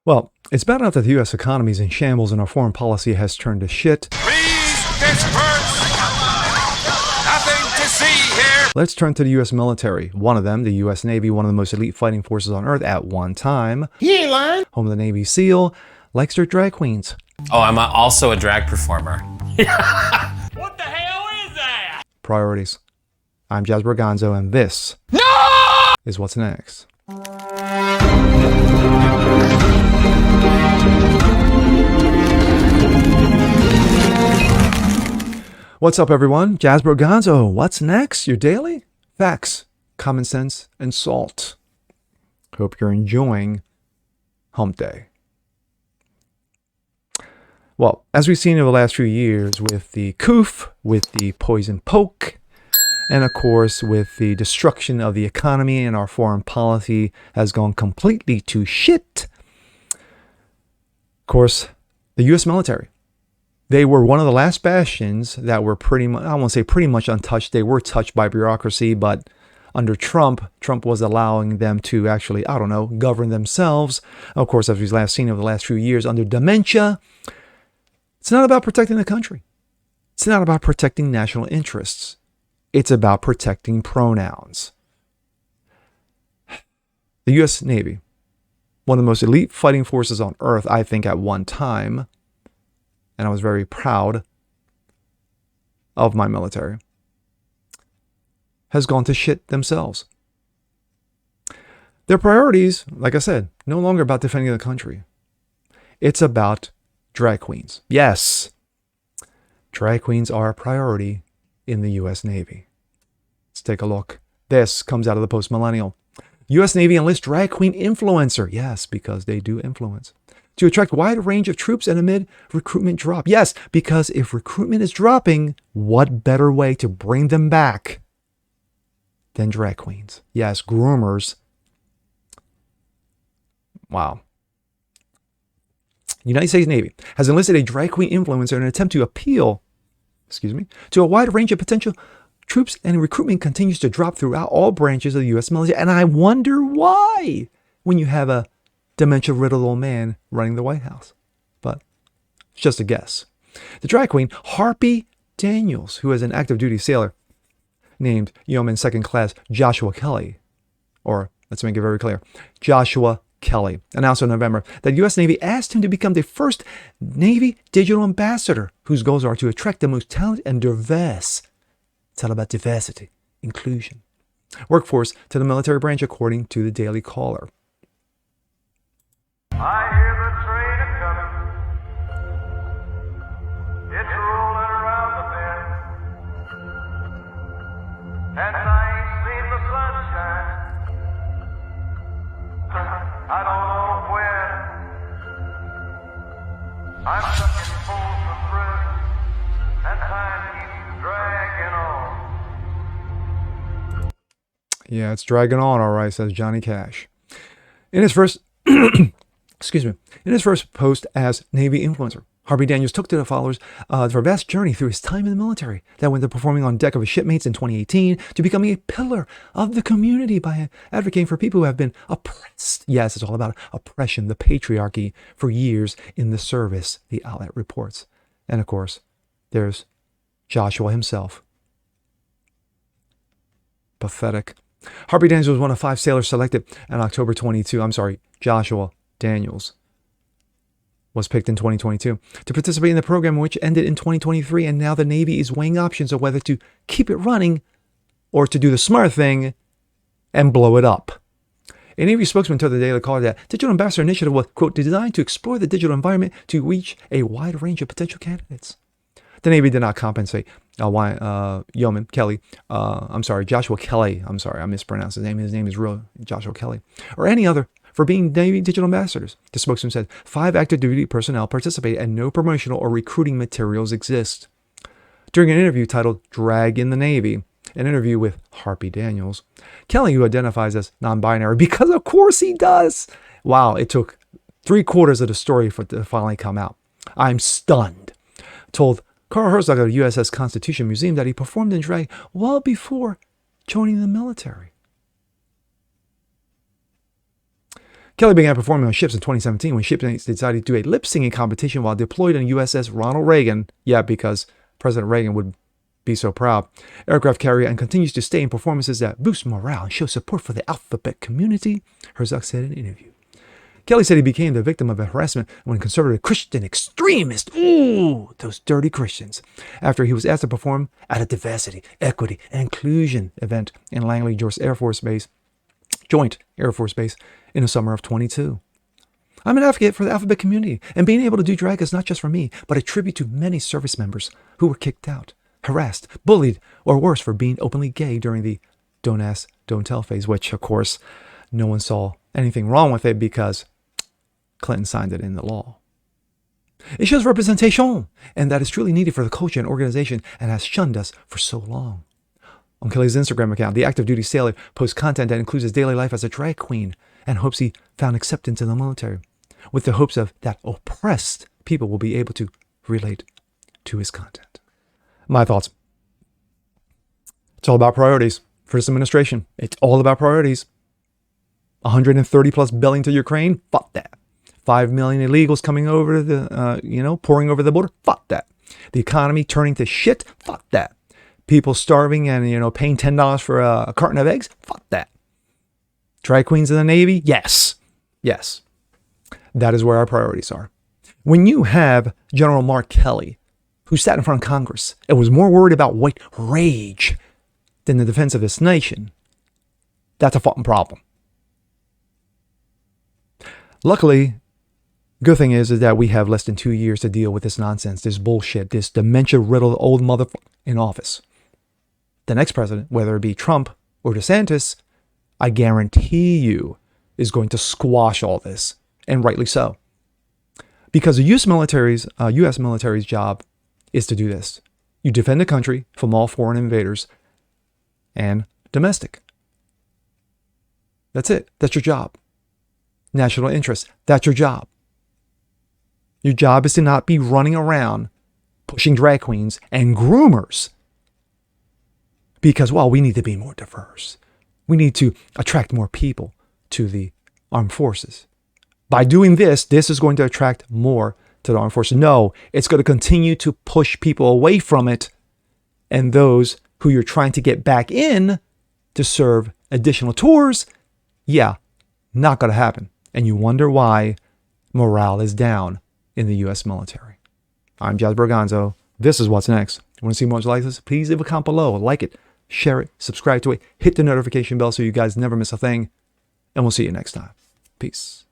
Well, it's bad enough that the U.S. economy is in shambles and our foreign policy has turned to shit. Please disperse. Nothing to see here. Let's turn to the U.S. military. One of them, the U.S. Navy, one of the most elite fighting forces on Earth at one time. He ain't lying. Home of the Navy SEAL, likes their drag queens. Oh, I'm also a drag performer. What the hell is that? Priorities. I'm Jazz Berganzo, and this is What's Next. What's up, everyone? Jazz Berganzo. What's next? Your daily facts, common sense, and salt. Hope you're enjoying Hump Day. Well, as we've seen over the last few years with the coof, with the poison poke, and of course with the destruction of the economy and our foreign policy has gone completely to shit. Of course, the U.S. military. They were one of the last bastions that were pretty much, I won't say pretty much untouched. They were touched by bureaucracy, but under Trump was allowing them to actually, govern themselves. Of course, as we've last seen over the last few years under dementia, it's not about protecting the country. It's not about protecting national interests. It's about protecting pronouns. The U.S. Navy, one of the most elite fighting forces on Earth, I think, at one time, and I was very proud of my military, has gone to shit themselves. Their priorities, like I said, no longer about defending the country. It's about drag queens. Yes, drag queens are a priority in the U.S. Navy. Let's take a look. This comes out of the post-millennial. U.S. Navy enlists drag queen influencer. Yes, because they do influence. To attract wide range of troops and amid recruitment drop. Yes, because if recruitment is dropping, what better way to bring them back than drag queens? Yes, groomers. Wow. United States Navy has enlisted a drag queen influencer in an attempt to appeal, to a wide range of potential troops, and recruitment continues to drop throughout all branches of the U.S. military. And I wonder why when you have a dementia-riddled old man running the White House. But it's just a guess. The drag queen, Harpy Daniels, who is an active duty sailor named Yeoman Second Class Joshua Kelly, or let's make it very clear, Joshua Kelly, announced in November that the U.S. Navy asked him to become the first Navy digital ambassador, whose goals are to attract the most talented and diverse, it's all about diversity, inclusion, workforce to the military branch, according to the Daily Caller. I hear the train a-comin', it's rollin' around the bend, and I ain't seen the sunshine, I don't know when, I'm stuck in Folsom Prison, and time keeps dragging on. Yeah, it's dragging on, all right, says Johnny Cash. In his first in his first post as Navy influencer, Harvey Daniels took to the followers for a vast journey through his time in the military that went to performing on deck of his shipmates in 2018 to becoming a pillar of the community by advocating for people who have been oppressed. Yes, it's all about oppression, the patriarchy for years in the service, the outlet reports. And of course, there's Joshua himself. Pathetic. Harvey Daniels was one of 5 sailors selected in October 22. Joshua Daniels was picked in 2022 to participate in the program, which ended in 2023. And now the Navy is weighing options of whether to keep it running or to do the smart thing and blow it up. A Navy spokesman told the Daily Caller that Digital Ambassador Initiative was, quote, designed to explore the digital environment to reach a wide range of potential candidates. The Navy did not compensate Yeoman Kelly, Joshua Kelly, I mispronounced his name. His name is real Joshua Kelly, or any other for being Navy digital ambassadors. The spokesman said 5 active duty personnel participate and no promotional or recruiting materials exist. During an interview titled Drag in the Navy, an interview with Harpy Daniels, Kelly, who identifies as non-binary, because of course he does. Wow, it took 3/4 of the story for it to finally come out. I'm stunned. Told Carl Herzog of the USS Constitution Museum that he performed in drag well before joining the military. Kelly began performing on ships in 2017 when shipmates decided to do a lip-singing competition while deployed on USS Ronald Reagan. Yeah, because President Reagan would be so proud. Aircraft carrier, and continues to stay in performances that boost morale and show support for the alphabet community, Herzog said in an interview. Kelly said he became the victim of harassment when conservative Christian extremists, those dirty Christians, after he was asked to perform at a diversity, equity, and inclusion event in Langley Joint Air Force Base in the summer of 22. I'm an advocate for the alphabet community, and being able to do drag is not just for me, but a tribute to many service members who were kicked out, harassed, bullied, or worse for being openly gay during the don't ask, don't tell phase, which, of course, no one saw anything wrong with it because Clinton signed it into law. It shows representation, and that is truly needed for the culture and organization and has shunned us for so long. On Kelly's Instagram account, the active duty sailor posts content that includes his daily life as a drag queen and hopes he found acceptance in the military, with the hopes of that oppressed people will be able to relate to his content. My thoughts. It's all about priorities for this administration. It's all about priorities. 130 plus billion to Ukraine? Fuck that. 5 million illegals coming over the, pouring over the border? Fuck that. The economy turning to shit? Fuck that. People starving and, paying $10 for a carton of eggs? Fuck that. Drag queens in the Navy? Yes. Yes. That is where our priorities are. When you have General Mark Kelly, who sat in front of Congress and was more worried about white rage than the defense of this nation, that's a fucking problem. Luckily, good thing is that we have less than 2 years to deal with this nonsense, this bullshit, this dementia-riddled old motherfucker in office. The next president, whether it be Trump or DeSantis, I guarantee you is going to squash all this, and rightly so. Because the U.S. military's job is to do this. You defend the country from all foreign invaders and domestic. That's it. That's your job. National interest. That's your job. Your job is to not be running around pushing drag queens and groomers because, we need to be more diverse. We need to attract more people to the armed forces. By doing this is going to attract more to the armed forces. No, it's going to continue to push people away from it, and those who you're trying to get back in to serve additional tours, not going to happen. And you wonder why morale is down in the U.S. military. I'm Jazz Berganzo. This is What's Next. You want to see more like this? Please leave a comment below. Like it, share it, subscribe to it, hit the notification bell so you guys never miss a thing. And we'll see you next time. Peace.